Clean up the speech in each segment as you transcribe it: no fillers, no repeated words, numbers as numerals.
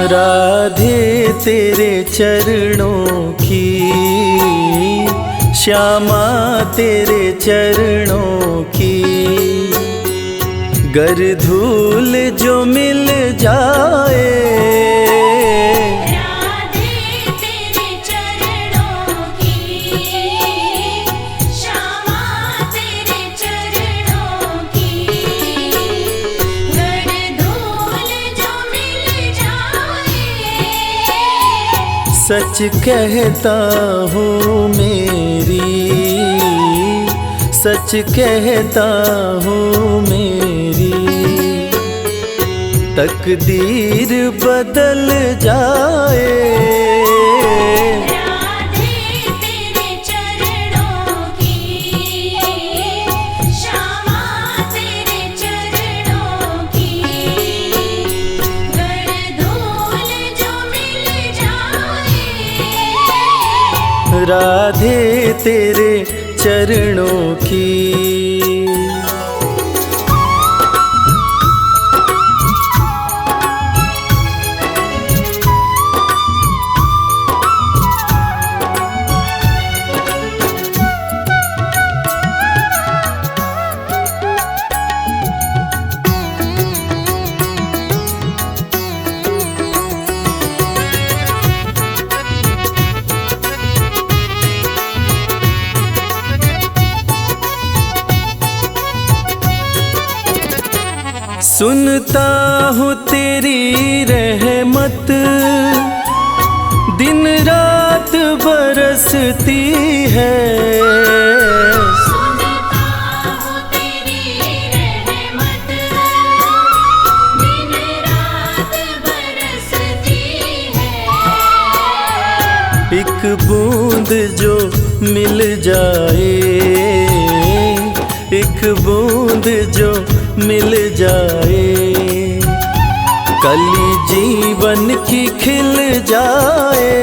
राधे तेरे चरणों की, श्यामा तेरे चरणों की, गर धूल जो मिल जाए। राधे तेरे चरणों की, श्यामा तेरे चरणों की, गर धूल जो मिल जाए। सच कहता हूँ मेरी, सच कहता हूँ मेरी, तकदीर बदल जाए। राधे तेरे चरणों की, श्यामा तेरे चरणों की, गर धूल जो मिल जाए। राधे तेरे चरणों की। सुनता हूँ तेरी रहमत, दिन रात बरसती है। सुनता हूँ तेरी रहमत, दिन रात बरसती है। एक बूंद जो मिल जाए, एक बूंद जो मिल जाए, कली जीवन की खिल जाए।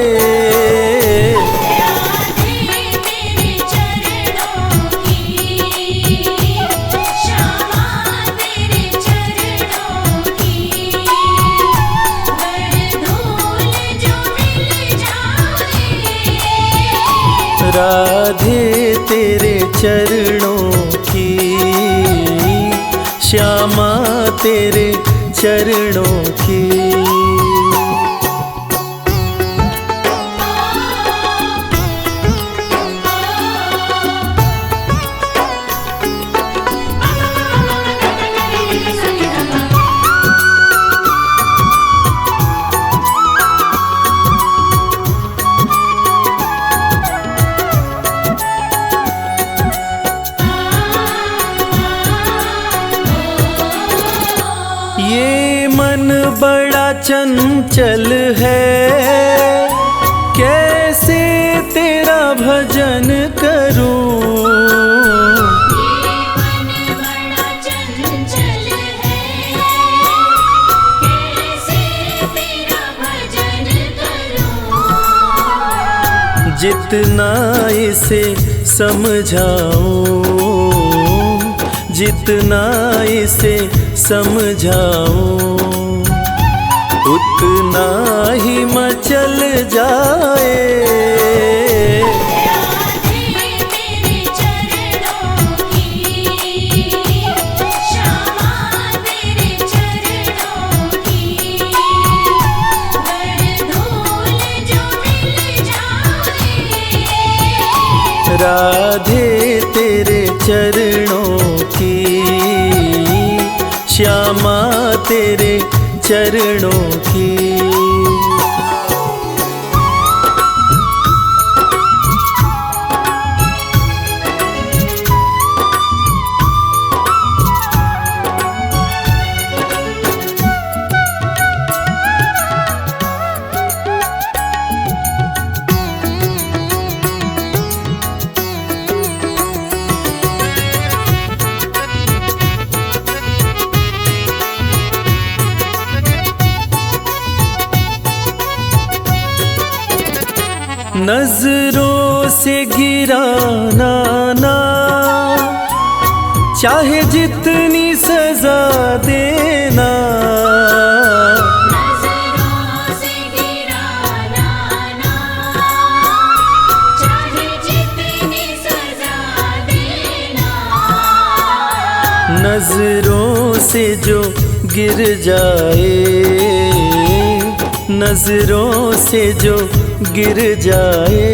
राधे तेरे चरणों की, श्यामा तेरे चरणों की, गर धूल जो मिल जाए। राधे तेरे चरणों की, श्यामा तेरे चरणों की। ये मन बड़ा चंचल है, कैसे तेरा भजन करूं। ये मन बड़ा चंचल है, कैसे तेरा भजन करूं। जितना इसे समझाऊं, जितना इसे समझाऊं, उतना ही मचल जाए। राधे तेरे चरणों की, श्यामा तेरे चरणों की, गर धूल जो मिल जाए। राधे तेरे चरणों की, श्यामा तेरे चरणों की। नजरों से गिराना ना, चाहे जितनी सजा देना। नजरों नजरों से जो गिर जाए, नजरों से जो गिर जाए,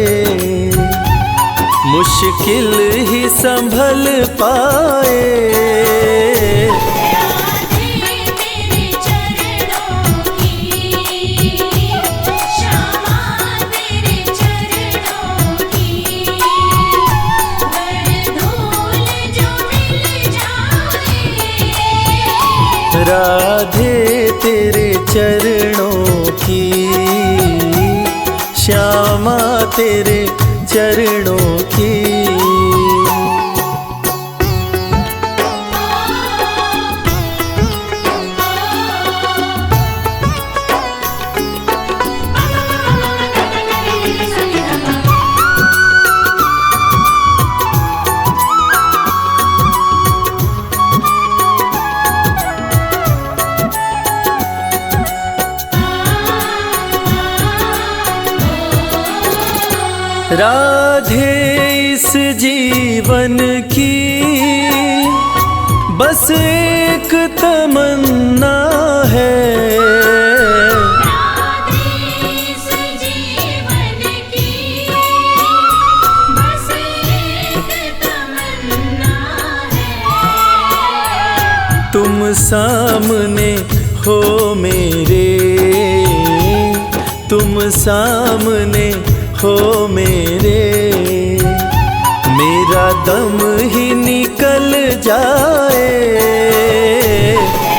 मुश्किल ही संभल पाए। राधे तेरे चरणों की, श्यामा तेरे चरणों की। राधे इस जीवन की बस एक तमन्ना है, राधे इस जीवन की बस एक तमन्ना है। तुम सामने हो मेरे, तुम सामने हो मेरे, मेरा दम ही निकल जाए।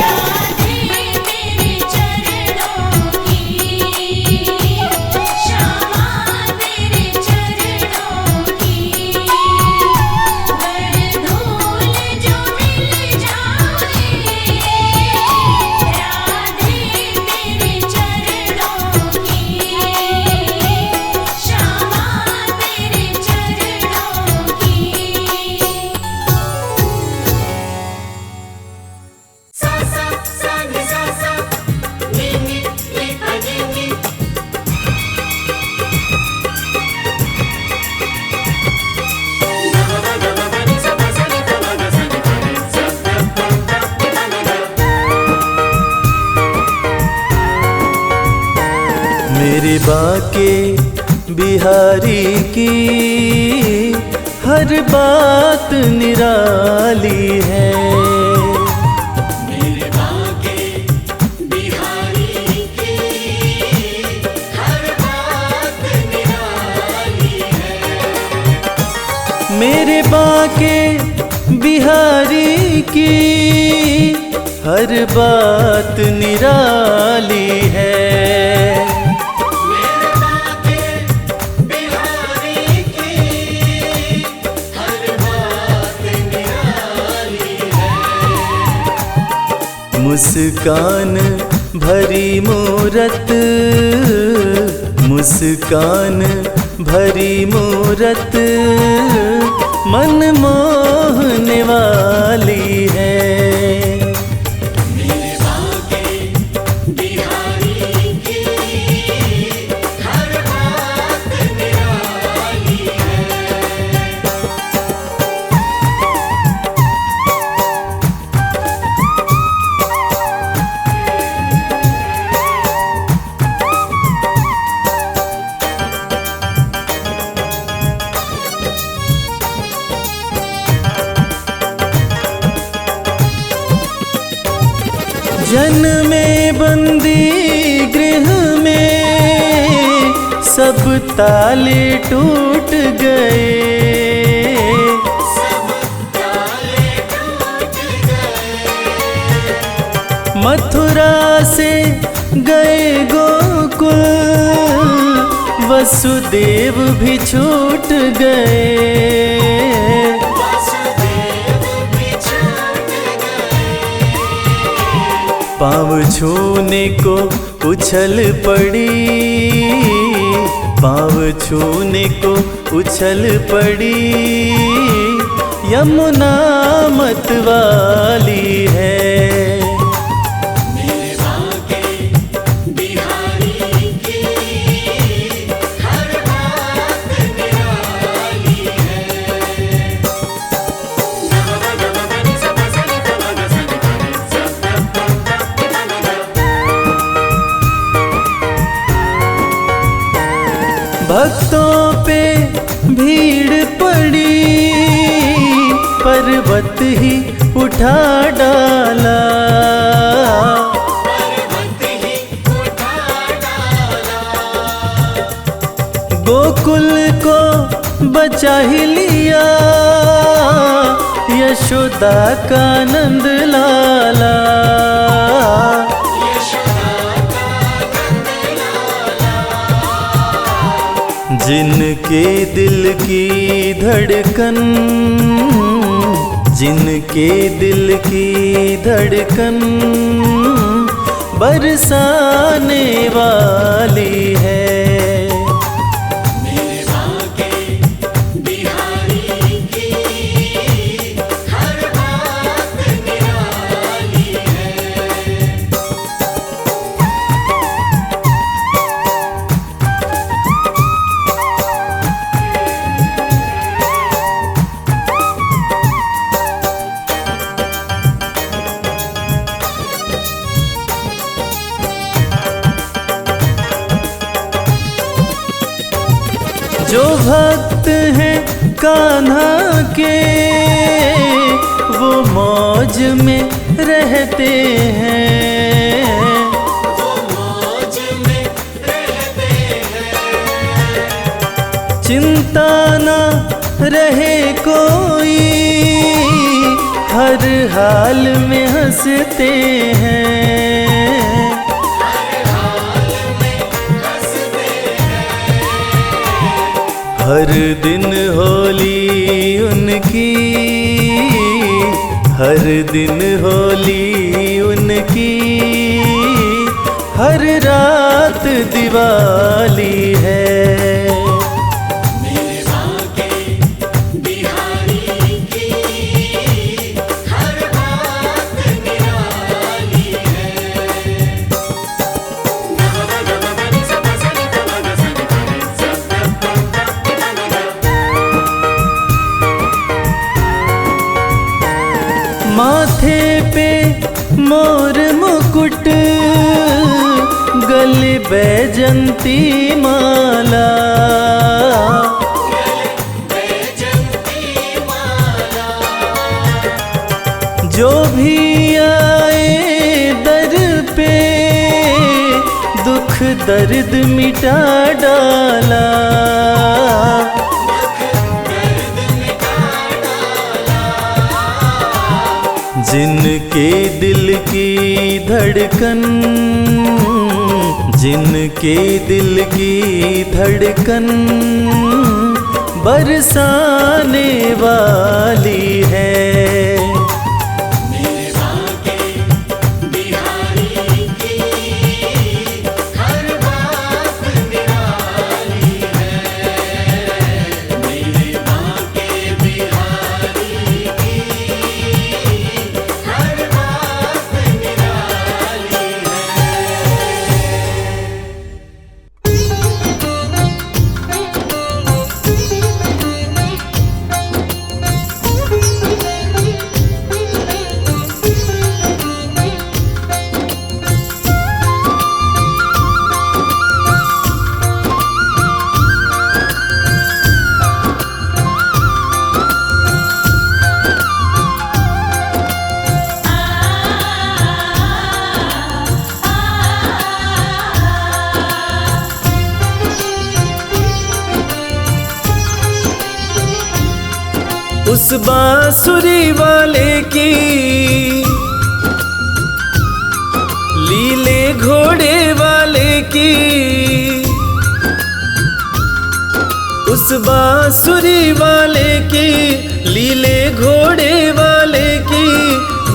राधे तेरे चरणों की, श्यामा तेरे चरणों की। धूल जो मिल जाए, राधे तेरे चरणों की, श्यामा तेरे चरणों की। सा सा सा नि सा सा नि नि नि प नि नि। मेरे बाके बिहारी की हर बात निराली है, मेरे बाके बिहारी की हर बात निराली है। मेरे बाके बिहारी की हर बात निराली है। मेरे बाके बिहारी की हर बात निराली है। मुस्कान भरी मूरत, मुस्कान भरी मूरत मन मोहने वाली है। मेरे बाके बिहारी की हर बात निराली है। जन्मे बंदी गृह में सब ताले टूट गए, सब ताले टूट गए। मथुरा से गए गोकुल, वसुदेव भी छूट गए। वासुदेव भी छूट गए। पाँव छूने को उछल पड़ी, पाँव छूने को उछल पड़ी, यमुना मतवाली है। मेरे बाके बिहारी की हर बात निराली है। उठा डाला, पर्वत ही उठा डाला। गोकुल को बचा ही लिया यशोदा का नंद लाला। जिनके दिल की धड़कन, जिनके दिल की धड़कन बरसाने वाली है। मेरे बाके बिहारी की हर बात निराली है। जो भक्त हैं कान्हा के वो मौज में रहते हैं, वो मौज में रहते हैं। चिंता ना रहे कोई हर हाल में हंसते हैं। हर दिन होली उनकी, हर दिन होली उनकी, हर रात दिवाली है। मेरे बाके बिहारी की हर बात निराली है। माथे पे मोर मुकुट, गले बैजंती माला, बैजंती माला। जो भी आए दर पे दुख दर्द मिटा डाला। जिनके दिल की धड़कन, जिनके दिल की धड़कन बरसाने वाली है। मेरे बाके बिहारी की हर बात निराली है। मेरे बाके बिहारी की हर बात निराली उस बांसुरी वाले की लीले घोड़े वाले की, उस बांसुरी वाले की लीले घोड़े वाले की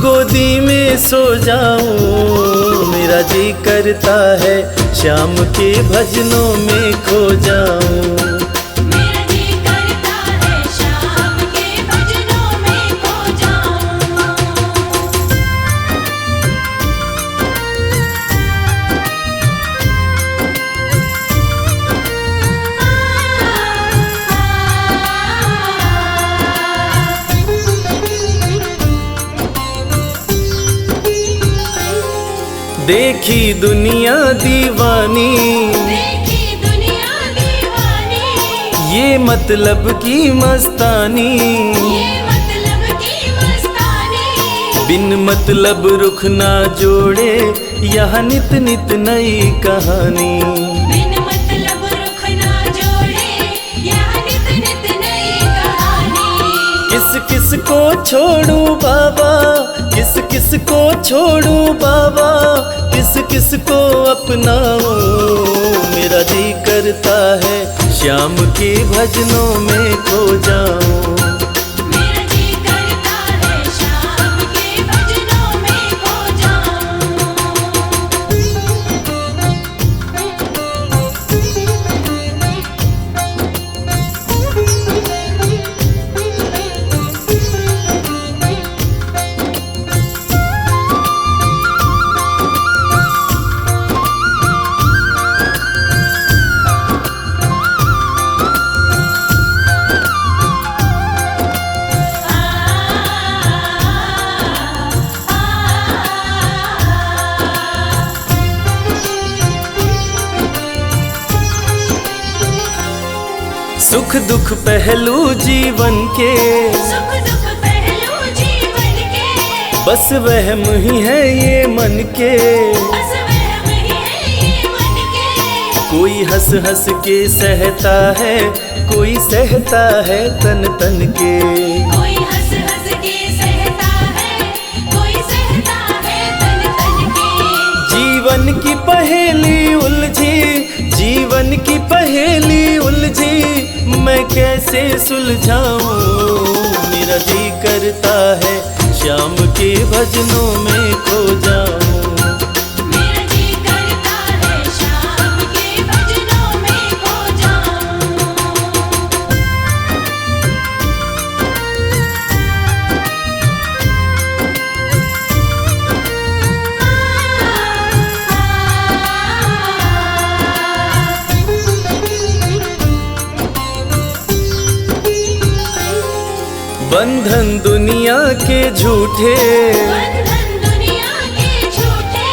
गोदी में सो जाऊं। मेरा जी करता है श्याम के भजनों में खो जाऊं। मेरा जी करता है शाम के भजनों में खो जाऊं। देखी दुनिया दीवानी, देखी दुनिया दीवानी, ये मतलब की मस्तानी, ये मतलब की मस्तानी। बिन मतलब रुख ना जोड़े यह नित नित नई कहानी। बिन मतलब रुख ना जोड़े यह नित नित नई कहानी। किस किस को छोड़ूं बाबा, किस किस को छोड़ूं बाबा, किस किस को अपनाऊं। मेरा जी करता है श्याम के भजनों में खो जाऊं। मेरा जी करता है शाम के भजनों में खो सुख दुख पहलू जीवन के, सुख दुख पहलू जीवन के, बस वहम ही है ये मन के। बस वहम ही है ये मन के। कोई हंस हंस के सहता है, कोई सहता है तन तन के। कोई हंस हंस के सहता है, कोई सहता है तन तन के। जीवन की पहेली उलझी, जीवन की पहेली उलझी, मैं कैसे सुलझाऊं। मेरा जी करता है श्याम के भजनों में खो जाऊं। मेरा जी करता है शाम के भजनों में खो बंधन दुनिया के झूठे, बंधन दुनिया के झूठे।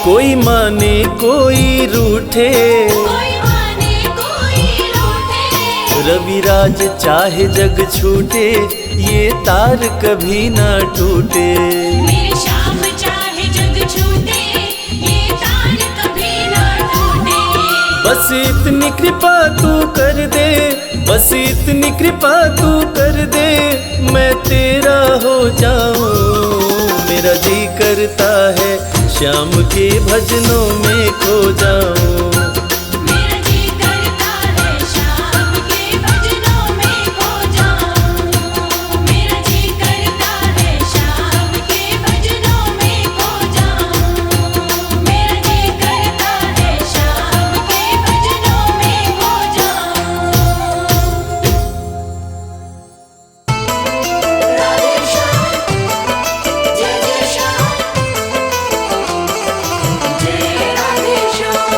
कोई माने कोई रूठे। कोई माने कोई रूठे। रविराज चाहे जग छूटे, ये तार कभी ना टूटे। मेरे श्याम चाहे जग छूटे, ये तार कभी ना टूटे। बस इतनी कृपा तू कर दे, बस इतनी कृपा तू कर दे, मैं तेरा हो जाऊं। मेरा जी करता है श्याम के भजनों में खो जाऊं। मेरा जी करता है शाम के भजनों में खो जाऊं। मेरा जी करता है शाम के भजनों में खो जाऊं। मेरा जी करता है शाम के भजनों में खो जाऊं। राधे श्याम, जय जय श्याम, जय राधे श्याम।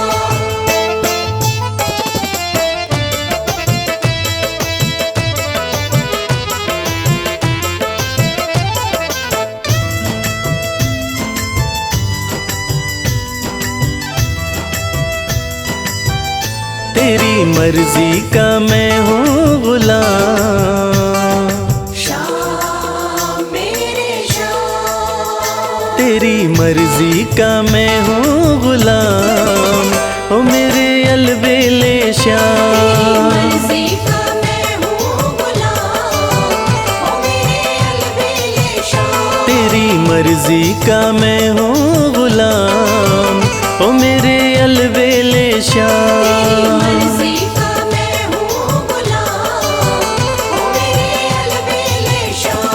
तेरी मर्जी का मैं हूँ गुलाम, श्याम मेरे श्याम। तेरी मर्जी का मैं हूँ गुलाम, ओ मेरे अलबेले श्याम। मर्जी का मैं हूँ गुलाम, ओ मेरे अलबेले श्याम। तेरी मर्जी का मैं हूँ गुलाम, ओ मेरे अलबेले श्याम। मर्जी का मैं हूँ गुलाम, ओ मेरे अलबेले श्याम।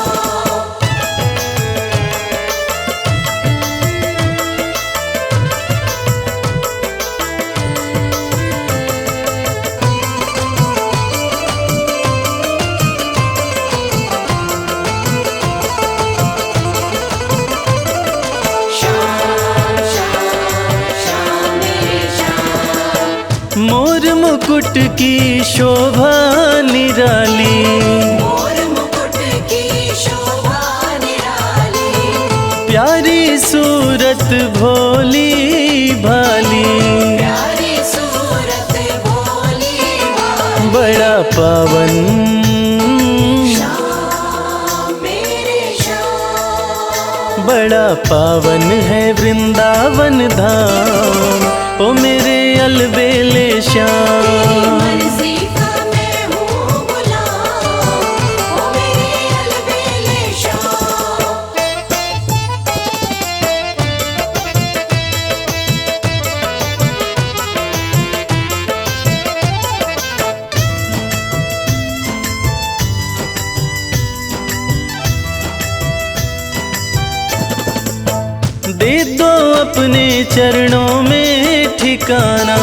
श्याम श्याम श्याम मेरे श्याम। मोर मुकुट की शोभा निराली, मोर मुकुट की शोभा निराली। प्यारी सूरत भोली भाली, प्यारी सूरत भोली भाली। बड़ा पावन, श्याम मेरे श्याम। बड़ा पावन है वृंदावन धाम, ओ मेरे अलबेले श्याम। मर्जी का मैं हूँ गुलाम, ओ मेरे अलबेले श्याम। दे दो अपने चरणों में ठिकाना,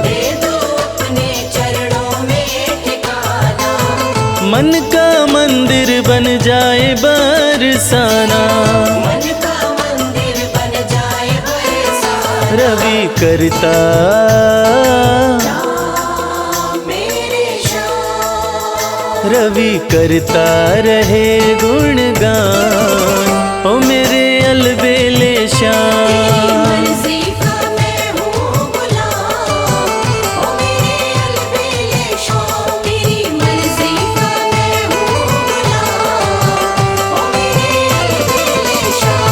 दे दो अपने चरणों में ठिकाना, मन का मंदिर बन जाए बरसाना। मन का मंदिर बन जाए बरसाना। रवि करता श्याम मेरे श्याम, रवि करता रहे गुणगान, ओ मेरे अलबेले श्याम। मर्जी का मैं हूँ गुलाम, ओ मेरे अलबेले श्याम। तेरी मर्जी का मैं हूँ गुलाम, ओ मेरे अलबेले श्याम।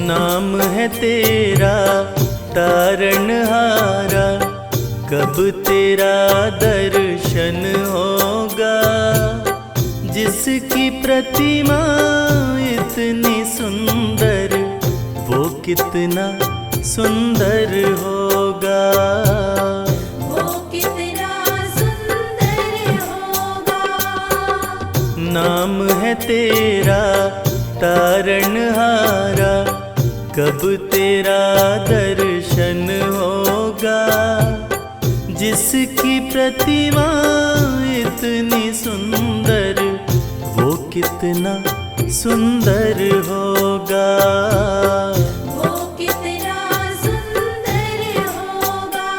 नाम है तेरा तारणहारा, कब तेरा दर्शन होगा। जिसकी प्रतिमा इतनी सुंदर, वो कितना सुंदर होगा। वो कितना सुंदर होगा। नाम है तेरा तारणहारा, कब तेरा दर्शन होगा। जिसकी प्रतिमा इतनी सुंदर, वो कितना सुंदर होगा। वो कितना सुंदर होगा।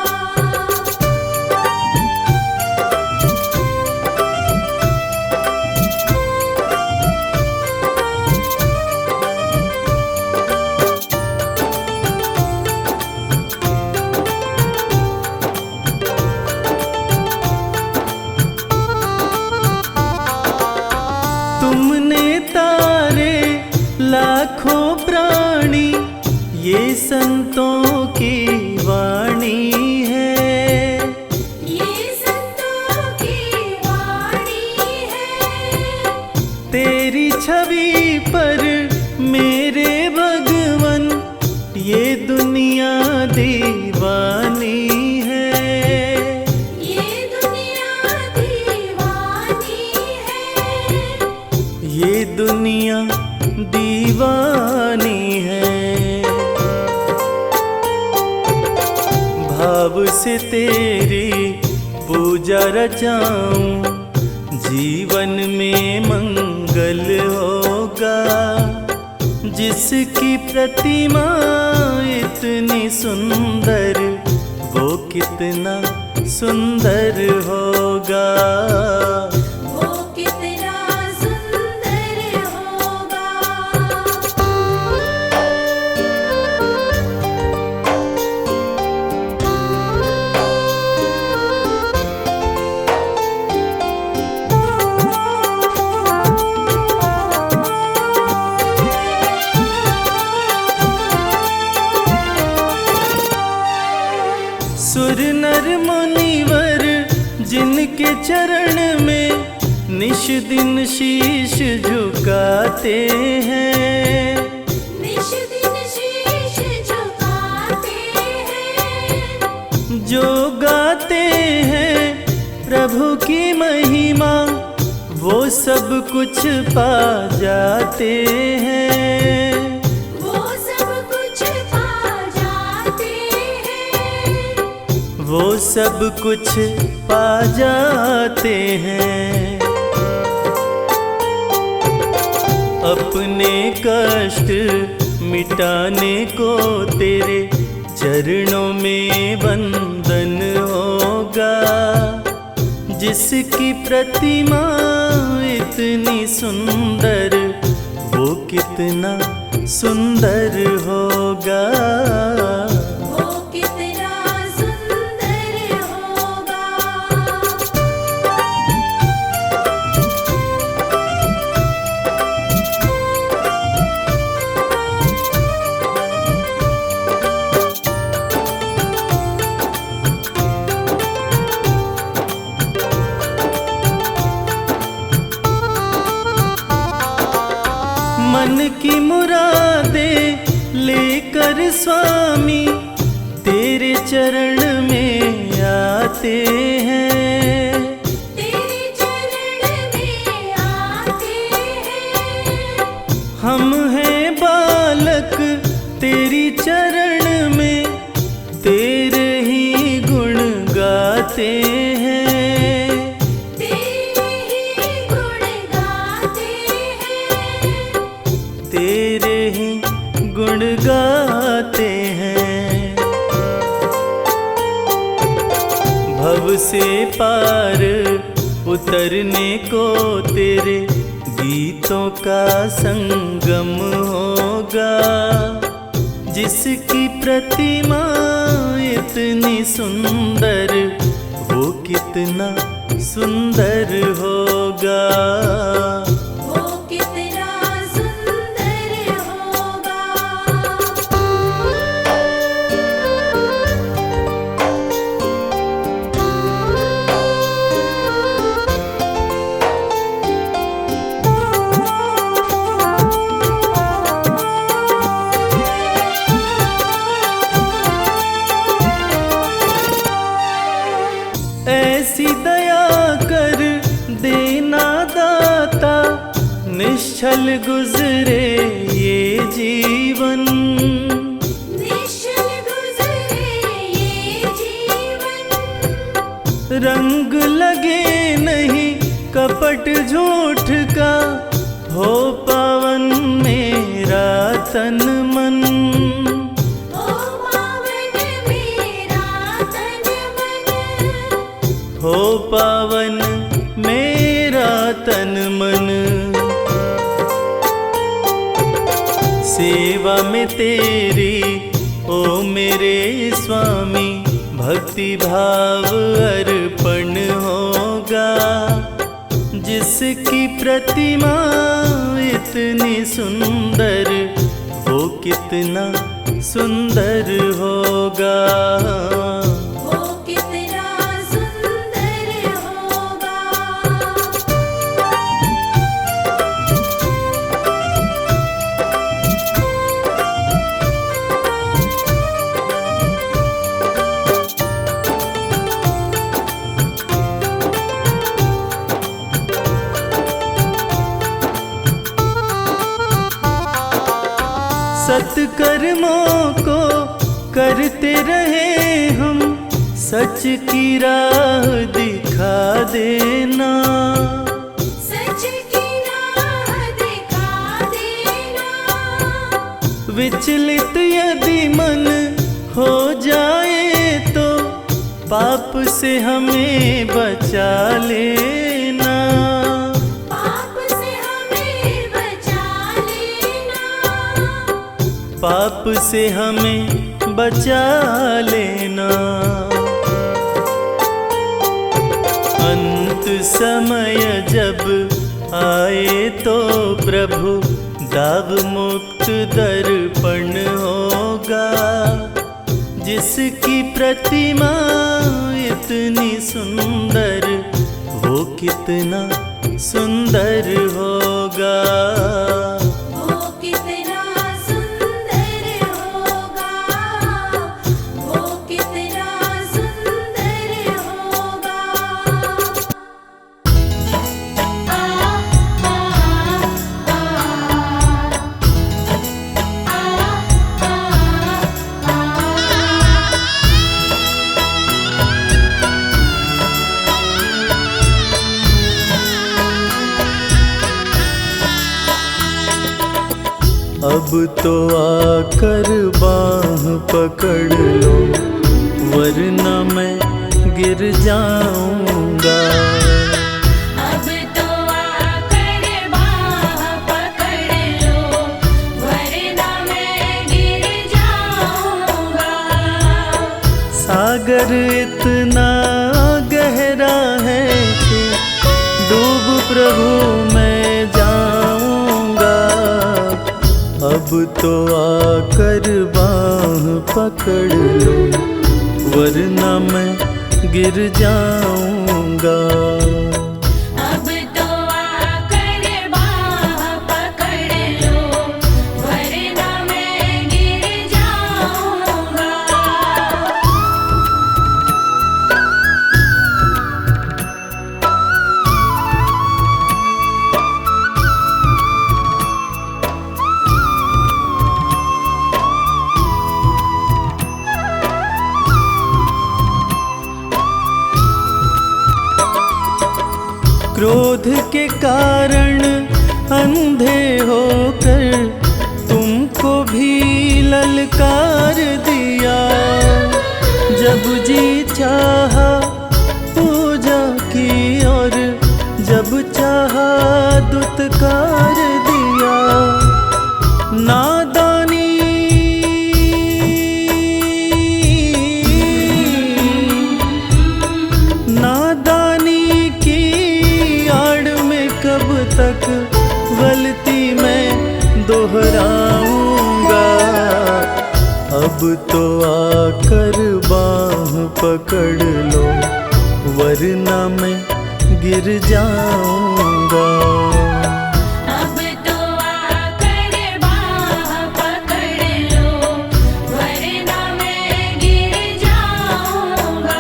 तुमने तारे लाखों प्राणी, ये संतों की वाणी है। ये संतों की वाणी है। तेरी छवि पर मेरे भगवन, ये दुनिया दीवानी है। ये दुनिया दीवानी है। ये दुनिया दीवानी है। भाव से तेरी पूजा रचाऊं, जीवन में मंगल होगा। जिसकी प्रतिमा इतनी सुंदर, वो कितना सुंदर होगा। वो कितना सुंदर होगा। सुर नर मुनिवर जिनके चरण में निश दिन शीश झुकाते हैं। निश दिन शीश झुकाते हैं। जो गाते हैं प्रभु की महिमा, वो सब कुछ पा जाते हैं। वो सब कुछ पा जाते हैं। वो सब कुछ पा जाते हैं। अपने कष्ट मिटाने को तेरे चरणों में वंदन होगा। जिसकी प्रतिमा इतनी सुंदर, वो कितना सुंदर होगा। वो कितना सुंदर होगा। मन की मुरादे लेकर स्वामी तेरे चरण में आते हैं। तेरे चरण में आते हैं। हम हैं बालक तेरी चरण में, तेरे ही गुण गाते हैं। तेरे ही गुण गाते हैं। तेरे ही गुण गाते हैं। भव से पार उतरने को तेरे गीतों का संगम होगा। जिसकी प्रतिमा इतनी सुंदर, वो कितना सुंदर होगा। वो कितना सुंदर होगा। ऐसी दया कर देना दाता, निश्चल गुजरे ये जीवन। निश्चल गुजरे ये जीवन। रंग लगे नहीं कपट झूठ का, हो पावन मेरा तन मन। ओ पावन मेरा तन मन। हो पावन मेरा तन मन। सेवा में तेरी ओ मेरे स्वामी, भक्ति भाव अर्पण होगा। जिसकी प्रतिमा इतनी सुंदर, वो कितना सुंदर होगा। वो कितना सुंदर होगा। सत्कर्मों को करते रहे हम, सच की राह दिखा देना। सच की राह दिखा देना। विचलित यदि मन हो जाए तो, पाप से हमें बचा लेना। पाप से हमें बचा लेना। पाप से हमें बचा लेना। अंत समय जब आए तो प्रभु, दाव मुक्त दर्पण होगा। जिसकी प्रतिमा इतनी सुंदर, वो कितना सुंदर होगा। वो कितना सुंदर होगा। वो कितना सुंदर होगा। अब तो आकर बाह पकड़ लो, वरना मैं गिर जाऊंगा। सागर इतना गहरा है कि डूब प्रभु मैं जाऊंगा। अब तो आकर बाह पकड़ लो वरना मैं गिर जाऊंगा। अब तो आकर बाह पकड़ लो वरना मैं गिर जाऊंगा। क्रोध के कारण अंधे होकर तुमको भी ललकार दिया। जब जी चाहा पूजा की और जब चाहा दुत्कार दिया। नादानी नादानी की आड़ में कब तक गलती मैं दोहराऊंगा। अब तो आकर बाह पकड़ लो वरना मैं गिर जाऊंगा। अब तो आकर बाह पकड़ लो वरना मैं गिर जाऊंगा।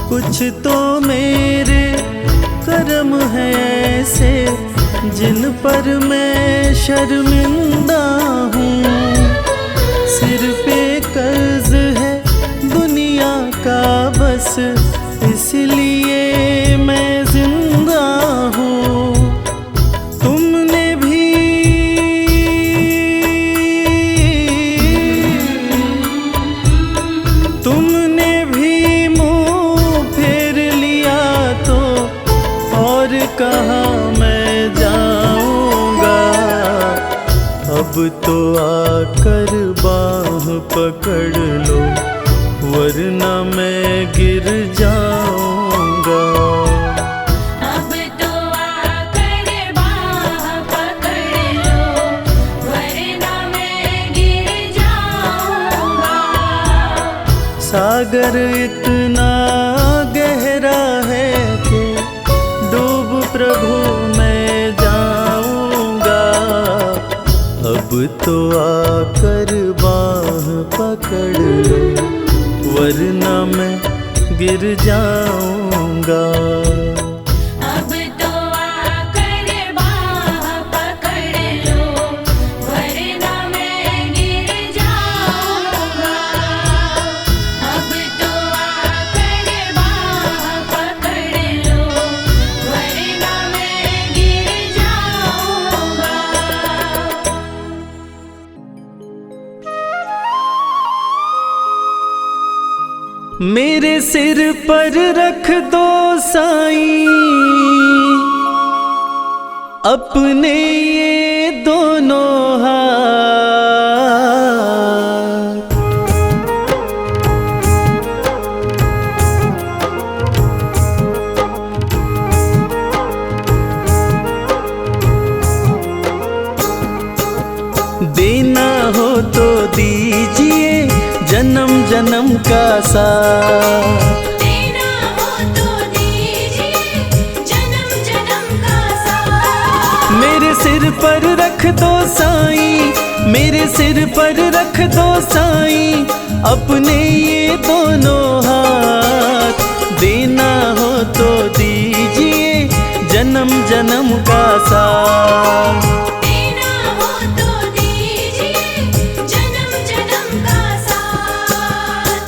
कुछ तो मेरे कर्म हैं ऐसे जिन पर मैं शर्मिंदा हूँ। सिर पे कर्ज है दुनिया का बस इसलिए मैं जिंदा हूँ। तुमने भी कहाँ मैं जाऊंगा। अब तो आकर बाह पकड़ लो वरना मैं गिर जाऊंगा। अब तो आकर बाह पकड़ लो वरना मैं गिर जाऊंगा। सागर इतना गहरा है कि डूब प्रभु मैं जाऊंगा। अब तो आकर बाह पकड़ लो वरना मैं गिर जाऊंगा। अब तो आकर बाह पकड़ लो वरना मैं गिर जाऊंगा। अब तो आकर बाह पकड़ लो वरना मैं गिर जाऊंगा। मेरे सिर पर रख दो साईं अपने ये दोनों हाथ। देना हो तो दीजिए जन्म जन्म का साथ। देना हो तो दीजिए जन्म जन्म का साथ। मेरे सिर पर रख दो साईं, मेरे सिर पर रख दो साईं अपने ये दोनों हाथ। देना हो तो दीजिए जन्म जन्म का साथ। देना हो तो दीजिए जन्म जन्म का साथ।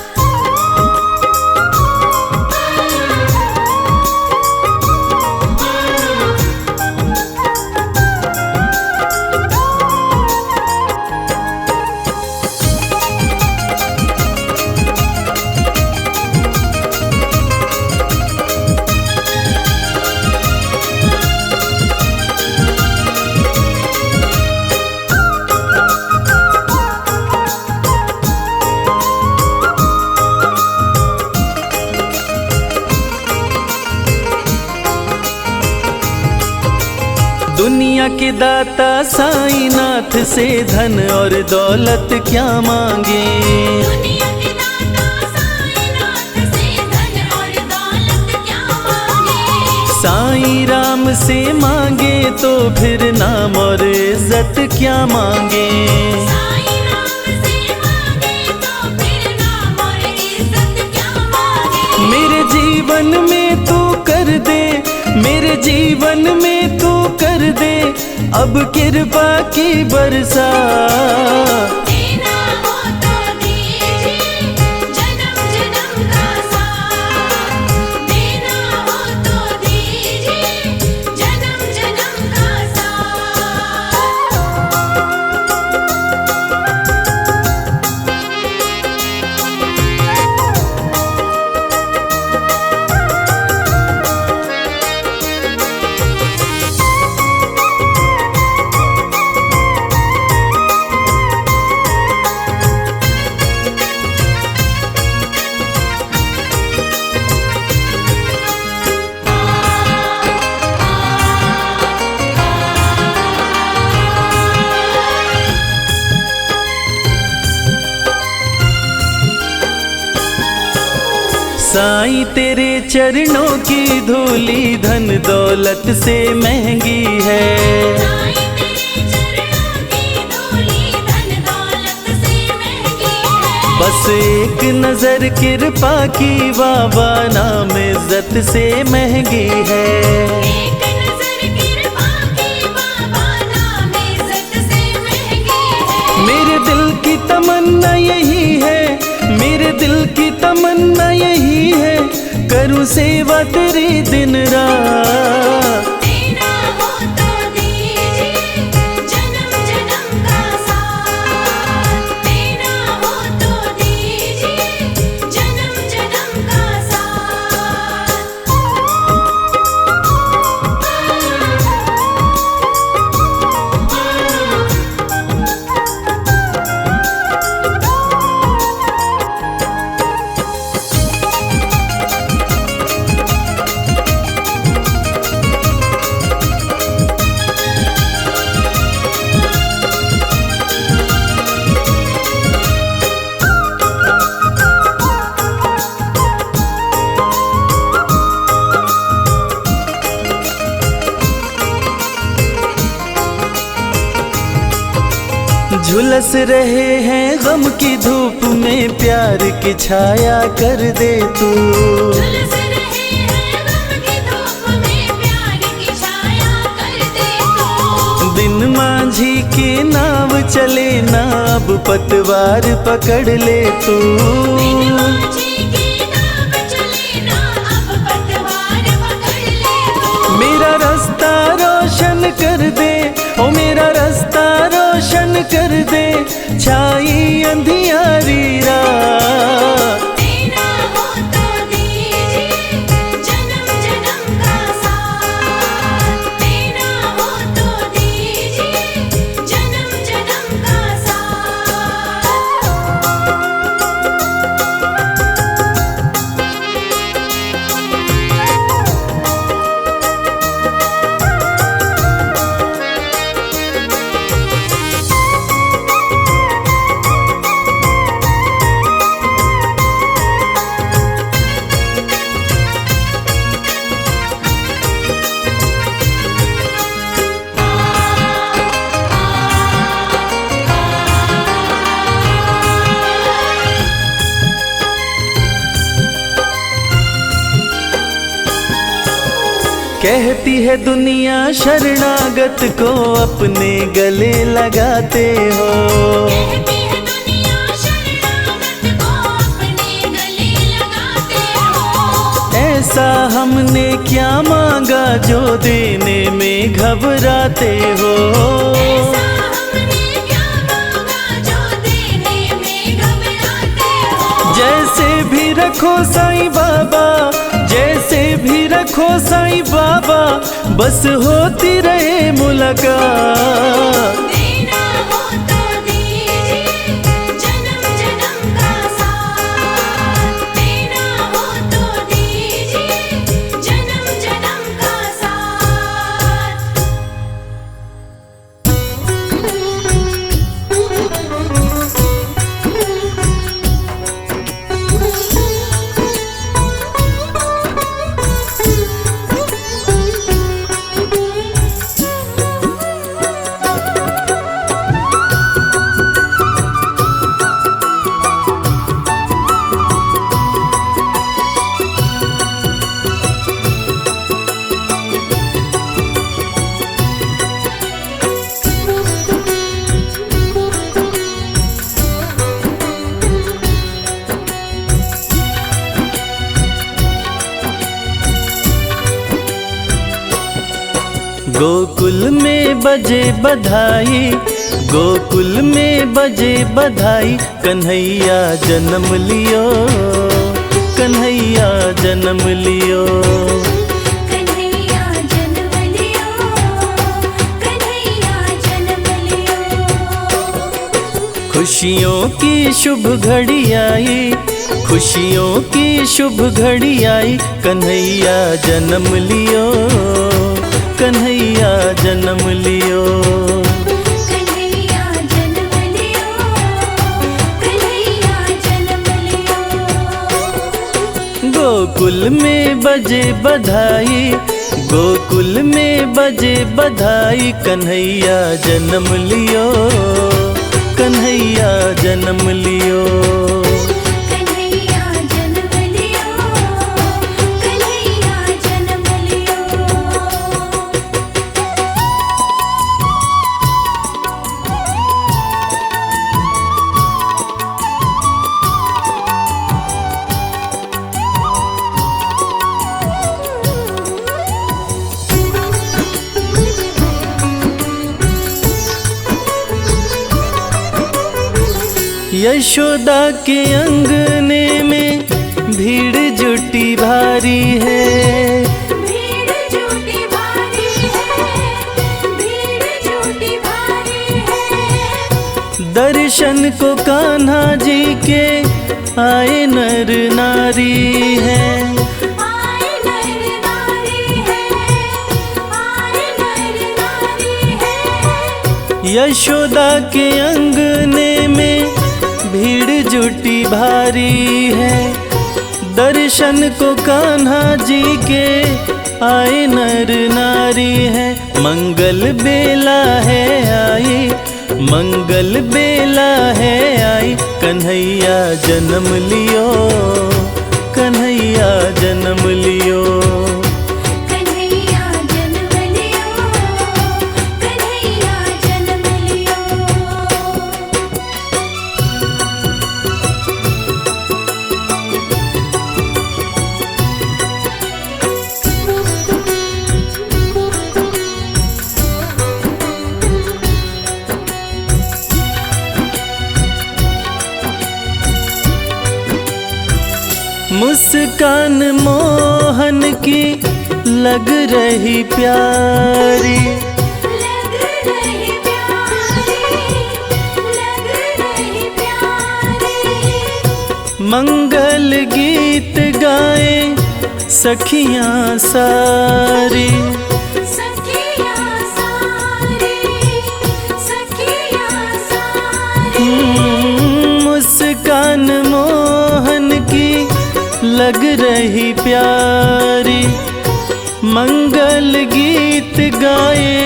दुनिया के दाता साईं नाथ से धन और दौलत क्या मांगे। दुनिया के दाता साईं नाथ से धन और दौलत क्या मांगे। साईं राम से मांगे तो फिर नाम और इज्जत क्या मांगे। साईं राम से मांगे तो फिर नाम और इज्जत क्या मांगे। मेरे जीवन में तू कर दे, मेरे जीवन में तू कर दे अब कृपा की बरसा। देना हो तो दीजिए जन्म जन्म का साथ। देना हो तो दीजिए जन्म जन्म का साथ। साईं तेरे चरणों की धूली धन दौलत से महंगी है। साईं तेरे चरणों की धूली धन दौलत से महंगी है। बस एक नजर कृपा की बाबा नाम इज्जत से महंगी है। एक नजर कृपा की बाबा नाम इज्जत से महंगी है। मेरे दिल की तमन्ना यही है, मेरे दिल की तमन्ना यही है करूं सेवा तेरी दिन रात। देना हो तो दीजिए जन्म जन्म का साथ। देना हो तो दीजिए जन्म जन्म का साथ। झुलस रहे हैं गम की धूप में प्यार की छाया कर दे तू। झुलस रहे हैं गम की धूप में प्यार की छाया कर दे तू। बिन मांझी के नाव चले ना अब पतवार पकड़ ले तू। बिन माझी की नाव चले ना अब पतवार पकड़ ले तू। मेरा रास्ता रोशन कर दे, ओ मेरा रास्ता रोशन कर दे छाई अंधियारी रात। देना हो तो दीजिए जन्म जन्म का साथ। देना हो तो दीजिए जन्म जन्म का साथ। कहती है दुनिया शरणागत को अपने गले लगाते हो। कहती है दुनिया शरणागत को अपने गले लगाते हो। ऐसा हमने क्या मांगा जो देने में घबराते हो। ऐसा हमने क्या मांगा जो देने में घबराते हो। जैसे भी रखो साईं बाबा, जैसे भी रखो साईं बाबा, बस होती रहे मुलाकात। देना हो तो दीजिए जन्म जन्म का साथ। देना हो तो दीजिए जन्म जन्म का साथ। गोकुल में बजे बधाई, गोकुल में बजे बधाई, कन्हैया जन्म लियो, कन्हैया जन्म लियो। कन्हैया जन्म लियो, कन्हैया जन्म लियो। खुशियों की शुभ घड़ी आई, खुशियों की शुभ घड़ी आई, कन्हैया जन्म लियो, कन्हैया जन्म लियो। कन्हैया जन्म लियो, कन्हैया जन्म लियो। गोकुल में बजे बधाई, गोकुल में बजे बधाई, कन्हैया जन्म लियो, कन्हैया जन्म लियो। कन्हैया जन्म लियो, कन्हैया जन्म लियो। यशोदा के अंगने में भीड़ जुटी भारी है, भीड़ जुटी भारी है, भीड़ जुटी भारी है। दर्शन को कान्हा जी के आए नर नारी है। आए नर नारी है, आए नर नारी है। यशोदा के अंगने में भीड़ जुटी भारी है, दर्शन को कान्हा जी के आए नर नारी है। मंगल बेला है आई, मंगल बेला है आई, कन्हैया जन्म लियो, कन्हैया जन्म लियो। कन्हैया जन्म लियो, कन्हैया जन्म लियो। मुस्कान मोहन की लग रही प्यारी, लग रही प्यारी, लग रही प्यारी। मंगल गीत गाए सखियां सारी, सखियां सारी, सखियां सारी। मुस्कान मोहन की लग रही प्यारी, मंगल गीत गाए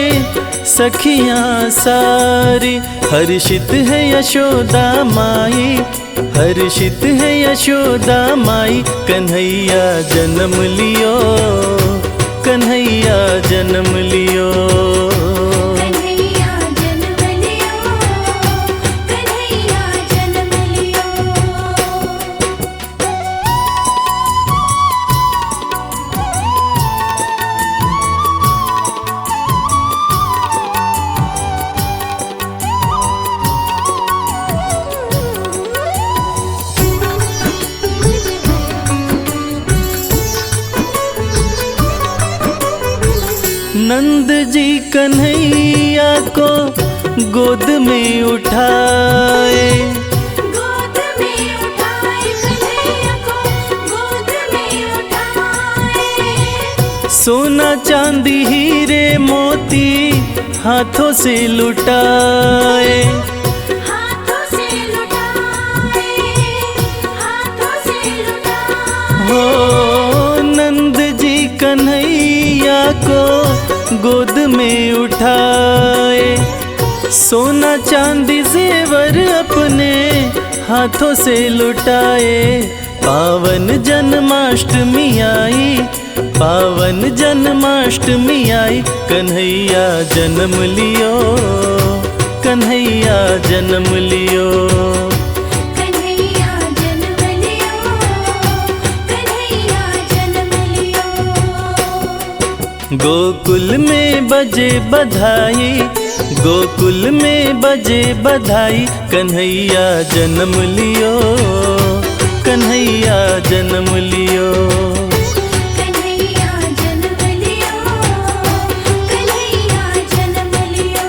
सखियां सारी। हर्षित है यशोदा माई, हर्षित है यशोदा माई, कन्हैया जन्म लियो, कन्हैया जन्म लियो। कन्हैया जन्म लियो, कन्हैया जन्म लियो। नंद जी कन्हैया को गोद में उठाए, गोद में उठाए, कन्हैया को गोद में उठाए। सोना चांदी हीरे मोती हाथों से लुटाए, हाथों से लुटाए, हाथों से लुटाए। हो नंद जी कन्हैया को गोद में उठाए, सोना चांदी जेवर अपने हाथों से लुटाए। पावन जन्माष्टमी आई, पावन जन्माष्टमी आई, कन्हैया जन्म लियो, कन्हैया जन्म लियो। कन्हैया जन्म लियो, कन्हैया जन्म लियो। गोकुल में बजे बधाई, गोकुल में बजे बधाई, कन्हैया जन्म लियो, कन्हैया जन्म लियो। कन्हैया जन्म लियो, कन्हैया जन्म लियो।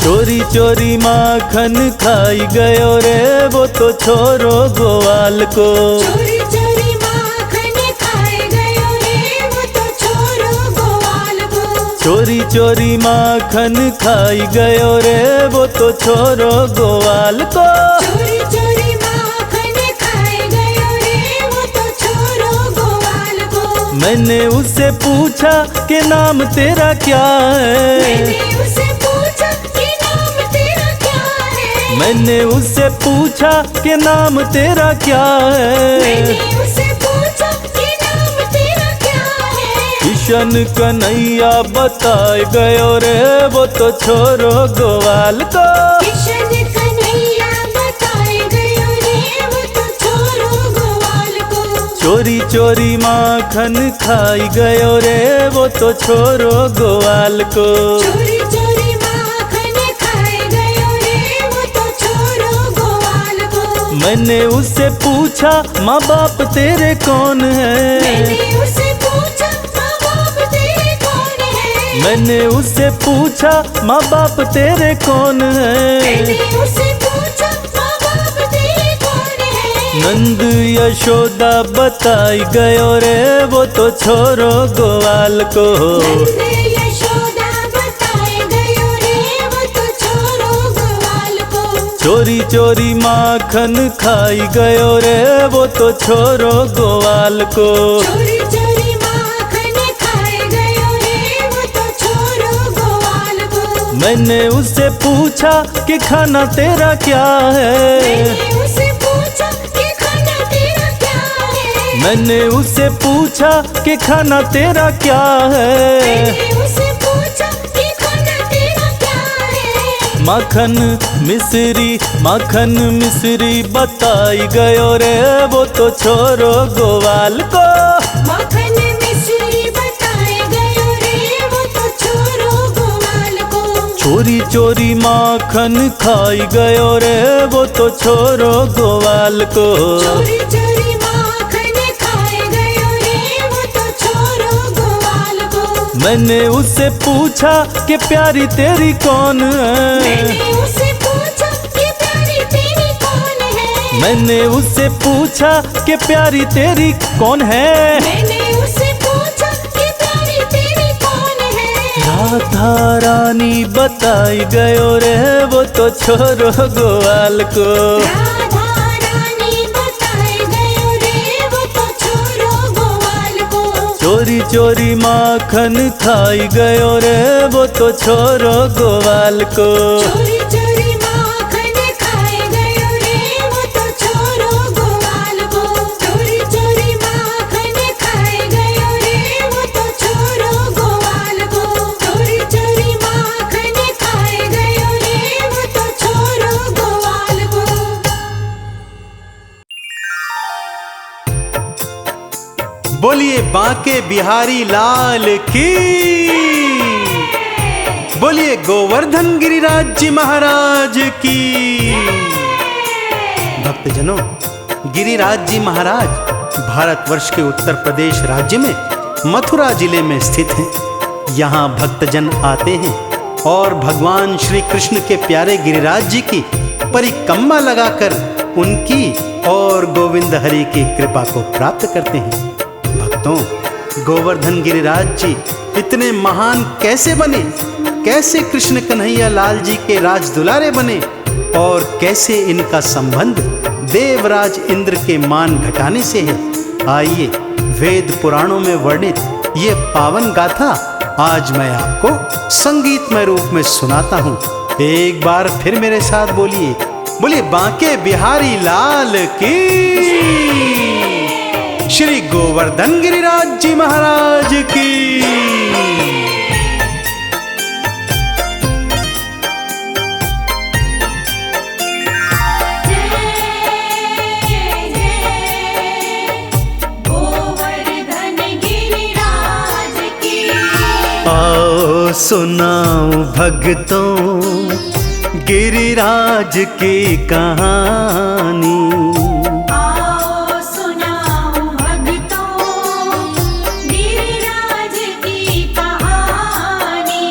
चोरी चोरी माखन खाई गयो रे वो तो छोरो ग्वाल को। चोरी चोरी माखन खाए गयो रे वो तो छोरो ग्वाल को। चोरी चोरी माखन खाई गयो रे वो तो छोरो ग्वाल को। चोरी चोरी माखन खाए गयो रे वो तो छोरो ग्वाल को। मैंने उससे पूछा कि नाम तेरा क्या है, मैंने उससे पूछा कि नाम तेरा क्या है। मैंने उससे पूछा कि नाम तेरा क्या है। मैंने उससे पूछा कि नाम तेरा क्या है। किशन कन्हैया बताए गयो रे वो तो छोरो ग्वाल को। किशन कन्हैया बताए गयो रे वो तो छोरो ग्वाल को। चोरी चोरी माखन खाई गयो रे वो तो छोरो ग्वाल को। चोरी चोरी माखन खाए गयो रे वो तो छोरो ग्वाल को। मैंने उससे पूछा माँ बाप तेरे कौन है, मैंने उससे पूछा माँ बाप तेरे कौन है। मैंने उससे पूछा माँ बाप तेरे कौन है। मैंने उससे पूछा माँ बाप तेरे कौन है। नंद यशोदा बताई गयो रे वो तो छोरो ग्वाल को। नंद यशोदा बताए गयो रे वो तो छोरो ग्वाल को। चोरी चोरी माखन खाई गयो रे वो तो छोरो ग्वाल को। चोरी चोरी माखन खाए गयो रे वो तो छोरो ग्वाल को। मैंने उससे पूछा कि खाना तेरा क्या है, मैंने उससे पूछा कि खाना तेरा क्या है। मैंने उससे पूछा कि खाना तेरा क्या है। मैंने उससे पूछा कि खाना तेरा क्या है। माखन मिश्री, माखन मिश्री बताई गयो रे वो तो छोरो ग्वाल को। माखन मिश्री बताए गयो रे वो तो छोरो ग्वाल को। चोरी चोरी माखन खाई गयो रे वो तो छोरो ग्वाल को। चोरी चोरी माखन खाए गयो रे वो तो छोरो ग्वाल को। मैंने उससे पूछा कि प्यारी तेरी कौन है, मैंने उससे पूछा कि प्यारी तेरी कौन है। मैंने उससे पूछा कि प्यारी तेरी कौन है। मैंने उससे पूछा कि प्यारी तेरी कौन है। राधा रानी बताई गयो रे वो तो छोरो ग्वाल को। राधा रानी बताए गयो रे वो तो छोरो ग्वाल को। चोरी चोरी माखन खाई गयो रे वो तो छोरो ग्वाल को। चोरी चोरी माखन खाए गयो रे वो तो छोरो ग्वाल को। चोरी चोरी माखन खाए गयो रे वो तो छोरो ग्वाल को। चोरी चोरी माखन खाए गयो रे वो तो छोरो ग्वाल को। बोलिए बांके बिहारी लाल की, बोलिए गोवर्धन गिरिराज जी महाराज की। भक्तजनों, गिरिराज जी महाराज भारतवर्ष के उत्तर प्रदेश राज्य में मथुरा जिले में स्थित हैं। यहाँ भक्तजन आते हैं और भगवान श्री कृष्ण के प्यारे गिरिराज जी की परिक्रमा लगाकर उनकी और गोविंद हरि की कृपा को प्राप्त करते हैं। भक्तों, गोवर्धन गिरिराज जी इतने महान कैसे बने, कैसे कृष्ण कन्हैया लाल जी के राज दुलारे बने और कैसे इनका संबंध देवराज इंद्र के मान घटाने से है। आइए वेद पुराणों में वर्णित ये पावन गाथा आज मैं आपको संगीतमय रूप में सुनाता हूँ। एक बार फिर मेरे साथ बोलिए, बोलिए बांके बिहारी लाल की। श्री गोवर्धन गिरिराज जी महाराज की। आओ सुनाऊं भक्तों गिरिराज की कहानी। आओ सुनाऊं भक्तों गिरिराज की कहानी।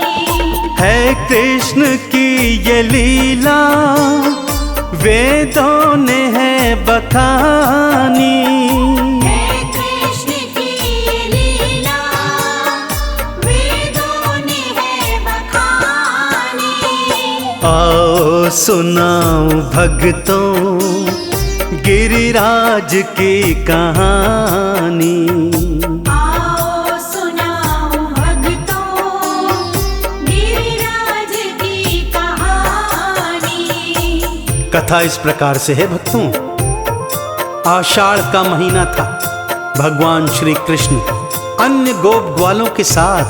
है कृष्ण की ये लीला वेदों ने है बखानी। आओ सुनाऊं भक्तों गिरिराज की कहानी। आओ सुनाऊं भक्तों गिरिराज की कहानी। कथा इस प्रकार से है भक्तों। आषाढ़ का महीना था। भगवान श्री कृष्ण अन्य गोप ग्वालों के साथ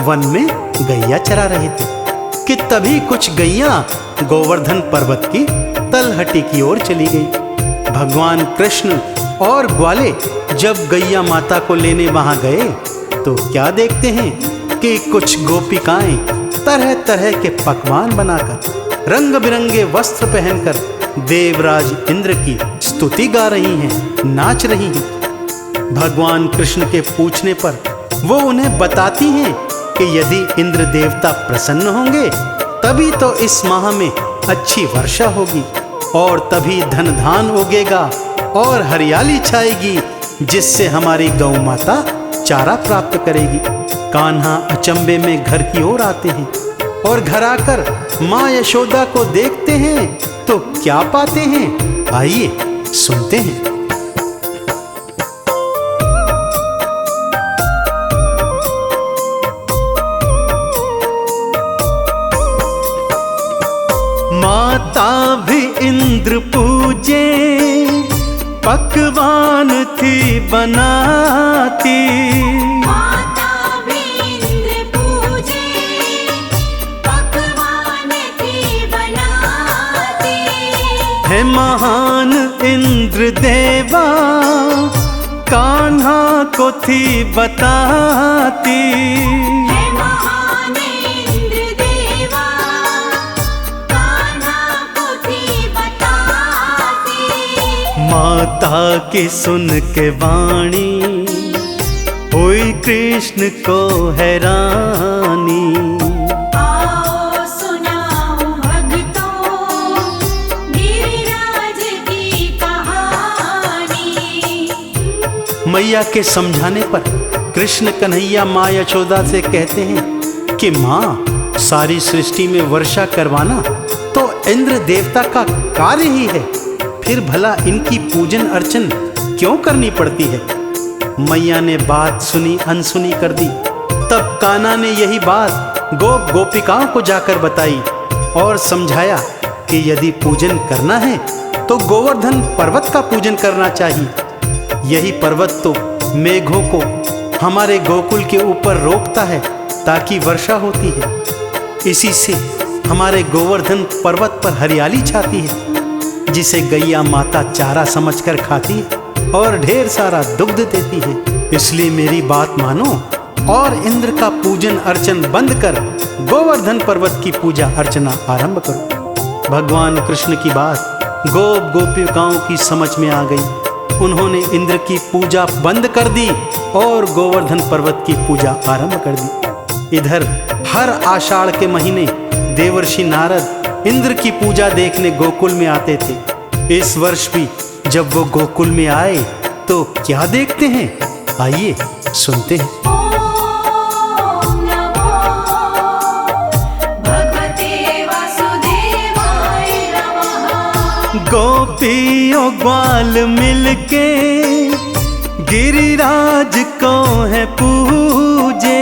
वन में गैया चरा रहे थे कि तभी कुछ गैया गोवर्धन पर्वत की तलहटी की ओर चली गई। भगवान कृष्ण और ग्वाले जब गैया माता को लेने वहां गए तो क्या देखते हैं कि कुछ गोपिकाएं तरह तरह के पकवान बनाकर रंग बिरंगे वस्त्र पहनकर देवराज इंद्र की स्तुति गा रही हैं, नाच रही हैं। भगवान कृष्ण के पूछने पर वो उन्हें बताती हैं कि यदि इंद्र देवता प्रसन्न होंगे तभी तो इस माह में अच्छी वर्षा होगी और तभी धन धान उगेगा और हरियाली छाएगी, जिससे हमारी गौ माता चारा प्राप्त करेगी। कान्हा अचंबे में घर की ओर आते हैं और घर आकर माँ यशोदा को देखते हैं तो क्या पाते हैं, आइए सुनते हैं। माता भी इंद्र पूजे पकवान थी बनाती। माता भी इंद्र पूजे पकवान थी बनाती। है महान इंद्र देवा कान्हा को थी बताती। माता की सुन के वाणी हुई कृष्ण को हैरानी। आओ सुनाऊं भक्तों गिरिराज की कहानी। मैया के समझाने पर कृष्ण कन्हैया माँ यशोदा से कहते हैं कि माँ, सारी सृष्टि में वर्षा करवाना तो इंद्र देवता का कार्य ही है, फिर भला इनकी पूजन अर्चन क्यों करनी पड़ती है। मैया ने बात सुनी अनसुनी कर दी। तब कान्हा ने यही बात गोप गोपिकाओं को जाकर बताई और समझाया कि यदि पूजन करना है तो गोवर्धन पर्वत का पूजन करना चाहिए। यही पर्वत तो मेघों को हमारे गोकुल के ऊपर रोकता है ताकि वर्षा होती है। इसी से हमारे गोवर्धन पर्वत पर हरियाली छाती है, जिसे गैया माता चारा समझकर खाती है और ढेर सारा दुग्ध देती है। इसलिए मेरी बात मानो और इंद्र का पूजन अर्चन बंद कर गोवर्धन पर्वत की पूजा अर्चना आरंभ करो। भगवान कृष्ण की बात गोप गोपिकाओं की समझ में आ गई। उन्होंने इंद्र की पूजा बंद कर दी और गोवर्धन पर्वत की पूजा आरंभ कर दी। इधर हर आषाढ़ के महीने देवर्षि नारद इंद्र की पूजा देखने गोकुल में आते थे। इस वर्ष भी जब वो गोकुल में आए तो क्या देखते हैं, आइए सुनते हैं। ओम नमो भगवते वासुदेवाय नमः। गोपियों ग्वाल मिलके गिरिराज को है पूजे।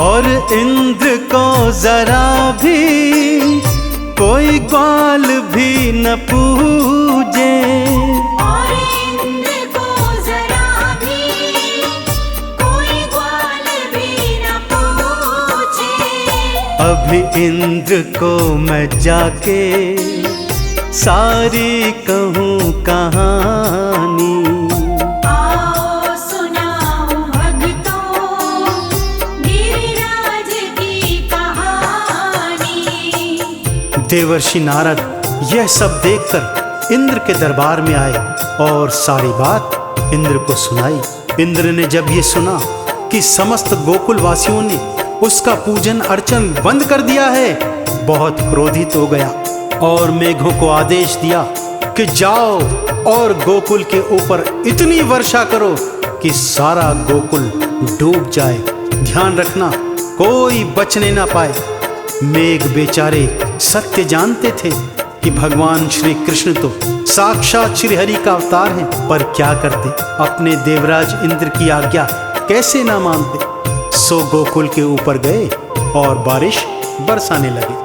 और इंद्र को जरा भी कोई ग्वाल भी न पूजे। और इंद्र को जरा भी कोई ग्वाल भी न पूछे। अभी इंद्र को मैं जाके सारी कहूँ कहानी। आओ सुनाऊं भक्तों गिरिराज की कहानी। देवर्षि नारद यह सब देखकर इंद्र के दरबार में आए और सारी बात इंद्र को सुनाई। इंद्र ने जब ये सुना कि समस्त गोकुल वासियों ने उसका पूजन अर्चन बंद कर दिया है, बहुत क्रोधित हो गया और मेघों को आदेश दिया कि जाओ और गोकुल के ऊपर इतनी वर्षा करो कि सारा गोकुल डूब जाए। ध्यान रखना कोई बचने ना पाए। मेघ बेचारे सत्य जानते थे कि भगवान श्री कृष्ण तो साक्षात श्री हरि का अवतार हैं, पर क्या करते, अपने देवराज इंद्र की आज्ञा कैसे ना मानते। सो गोकुल के ऊपर गए और बारिश बरसाने लगे।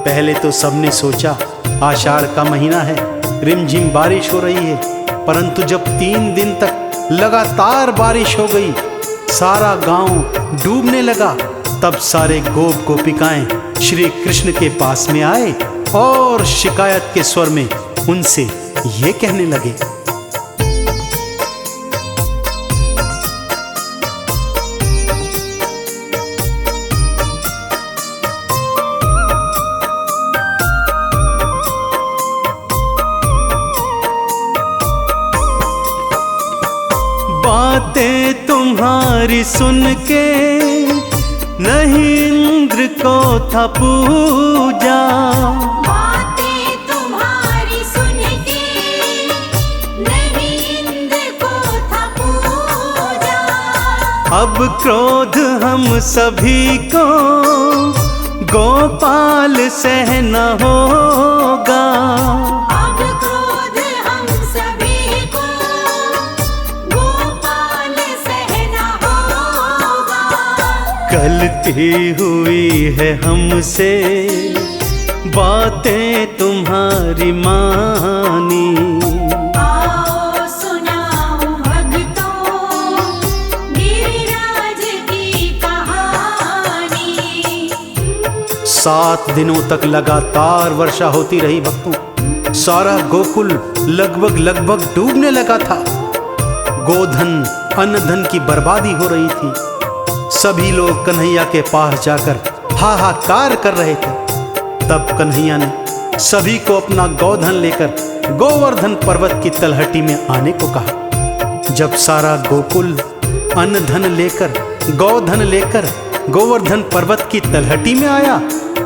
पहले तो सबने सोचा आषाढ़ का महीना है, रिमझिम बारिश हो रही है, परंतु जब 3 दिन तक लगातार बारिश हो गई, सारा गांव डूबने लगा, तब सारे गोप गोपिकाएं श्री कृष्ण के पास में आए और शिकायत के स्वर में उनसे ये कहने लगे। बातें तुम्हारी सुन के नहीं इंद्र को था पूजा। बातें तुम्हारी सुन के नहीं इंद्र को था पूजा। अब क्रोध हम सभी को गोपाल सहना होगा। अब क्रोध हम सभी को गोपाल सहना होगा। गलती हुई है हमसे बातें तुम्हारी मानी। आओ सुनाऊं भक्तों गिरिराज की कहानी। 7 दिनों तक लगातार वर्षा होती रही भक्तों। सारा गोकुल लगभग डूबने लगा था। गोधन अन्न धन की बर्बादी हो रही थी। सभी लोग कन्हैया के पास जाकर हाहाकार कर रहे थे। तब कन्हैया ने सभी को अपना गोधन लेकर गोवर्धन पर्वत की तलहटी में आने को कहा। जब सारा गोकुल अन्न धन लेकर गोधन लेकर गोवर्धन पर्वत की तलहटी में आया,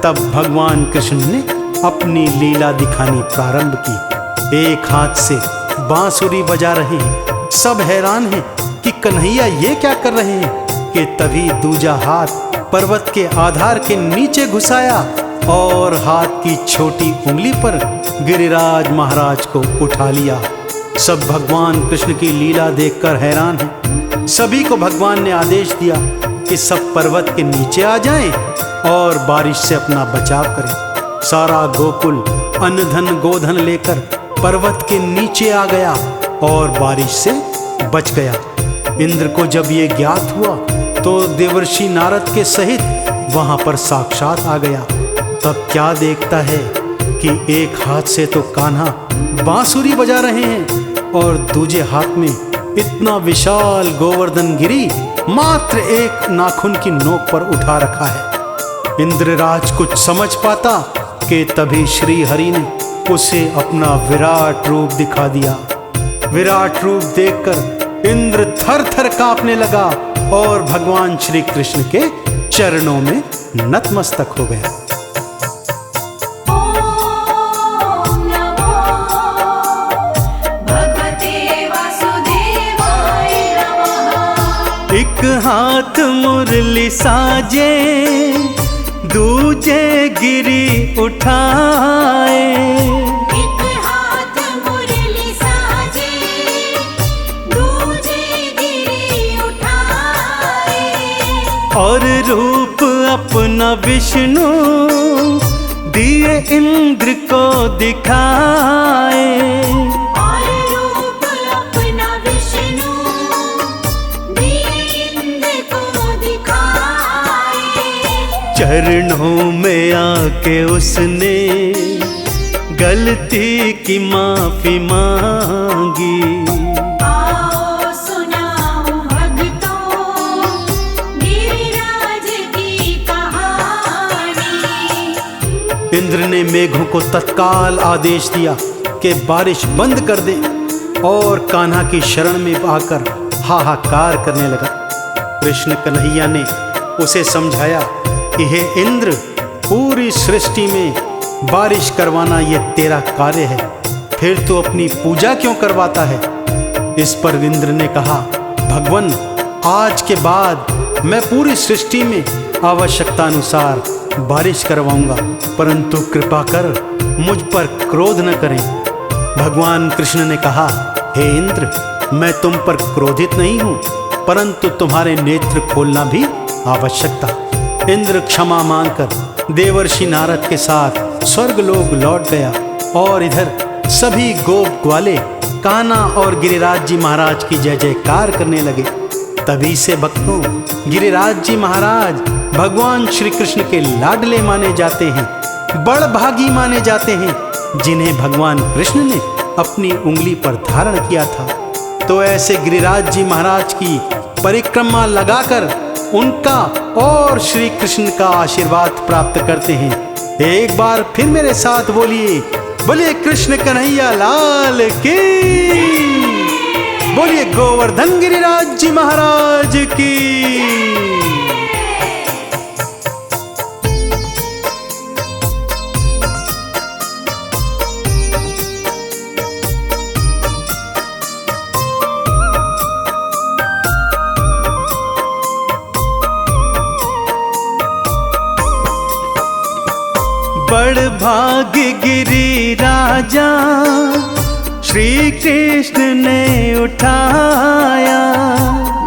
तब भगवान कृष्ण ने अपनी लीला दिखानी प्रारंभ की। एक हाथ से बांसुरी बजा रहे हैं। सब हैरान हैं कि कन्हैया ये क्या कर रहे हैं, कि तभी दूजा हाथ पर्वत के आधार के नीचे घुसाया और हाथ की छोटी उंगली पर गिरिराज महाराज को उठा लिया। सब भगवान कृष्ण की लीला देखकर हैरान हैं। सभी को भगवान ने आदेश दिया कि सब पर्वत के नीचे आ जाएं और बारिश से अपना बचाव करें। सारा गोकुल अन्न धन गोधन लेकर पर्वत के नीचे आ गया और बारिश से बच गया। इंद्र को जब ये ज्ञात हुआ तो देवर्षि नारद के सहित वहां पर साक्षात आ गया। तब क्या देखता है कि एक हाथ से तो कान्हा बांसुरी बजा रहे हैं और दूजे हाथ में इतना विशाल गोवर्धन गिरी मात्र एक नाखून की नोक पर उठा रखा है। इंद्रराज कुछ समझ पाता कि तभी श्री हरि ने उसे अपना विराट रूप दिखा दिया। विराट रूप देखकर इंद्र थर थर कांपने लगा और भगवान श्री कृष्ण के चरणों में नतमस्तक हो गया। ओम नमो भगवते वासुदेवाय नमः। एक हाथ मुरली साजे दूजे गिरी उठाए। एक हाथ मुरली साजे दूजे गिरी उठाए। और रूप अपना विष्णु दिए इंद्र को दिखाए। और रूप अपना विष्णु दिए इंद्र को दिखाए। चरणों में आके उसने गलती की माफी मांगी। आओ सुनाओ भक्तों गिरिराज की कहानी। इंद्र ने मेघों को तत्काल आदेश दिया कि बारिश बंद कर दे और कान्हा की शरण में आकर हाहाकार करने लगा। कृष्ण कन्हैया ने उसे समझाया कि हे इंद्र, पूरी सृष्टि में बारिश करवाना ये तेरा कार्य है, फिर तू अपनी पूजा क्यों करवाता है। इस पर इंद्र ने कहा, भगवन, आज के बाद मैं पूरी सृष्टि में आवश्यकता अनुसार बारिश करवाऊंगा, परंतु कृपा कर मुझ पर क्रोध न करें। भगवान कृष्ण ने कहा, हे इंद्र, मैं तुम पर क्रोधित नहीं हूं, परंतु तुम्हारे नेत्र खोलना भी आवश्यक था। इंद्र क्षमा मांगकर देवर्षि नारद के साथ स्वर्गलोक लौट गया और इधर सभी गोप ग्वाले कान्हा और गिरिराज जी महाराज की जय जयकार करने लगे। तभी से भक्तों, गिरिराज जी महाराज भगवान श्री कृष्ण के लाडले माने जाते हैं, बड़भागी माने जाते हैं, जिन्हें भगवान कृष्ण ने अपनी उंगली पर धारण किया था। तो ऐसे गिरिराज जी महाराज की परिक्रमा लगाकर उनका और श्री कृष्ण का आशीर्वाद प्राप्त करते हैं। एक बार फिर मेरे साथ बोलिए, बोलिए कृष्ण कन्हैया लाल की, बोलिए गोवर्धन गिरिराज जी महाराज की। बड़भाग गिरिराजा श्री कृष्ण ने उठाया।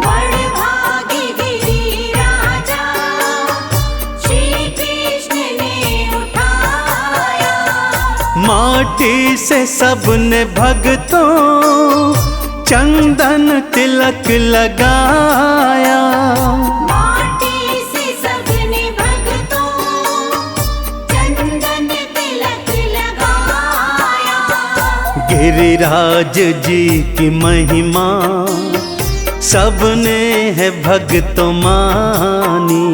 बड़भागी गिरिराजा श्री कृष्ण ने उठाया। माटी से सबने भक्तों चंदन तिलक लगाया। माटी से सबने भक्तों चंदन तिलक लगाया। गिरिराज जी की महिमा सबने है भक्तों मानी।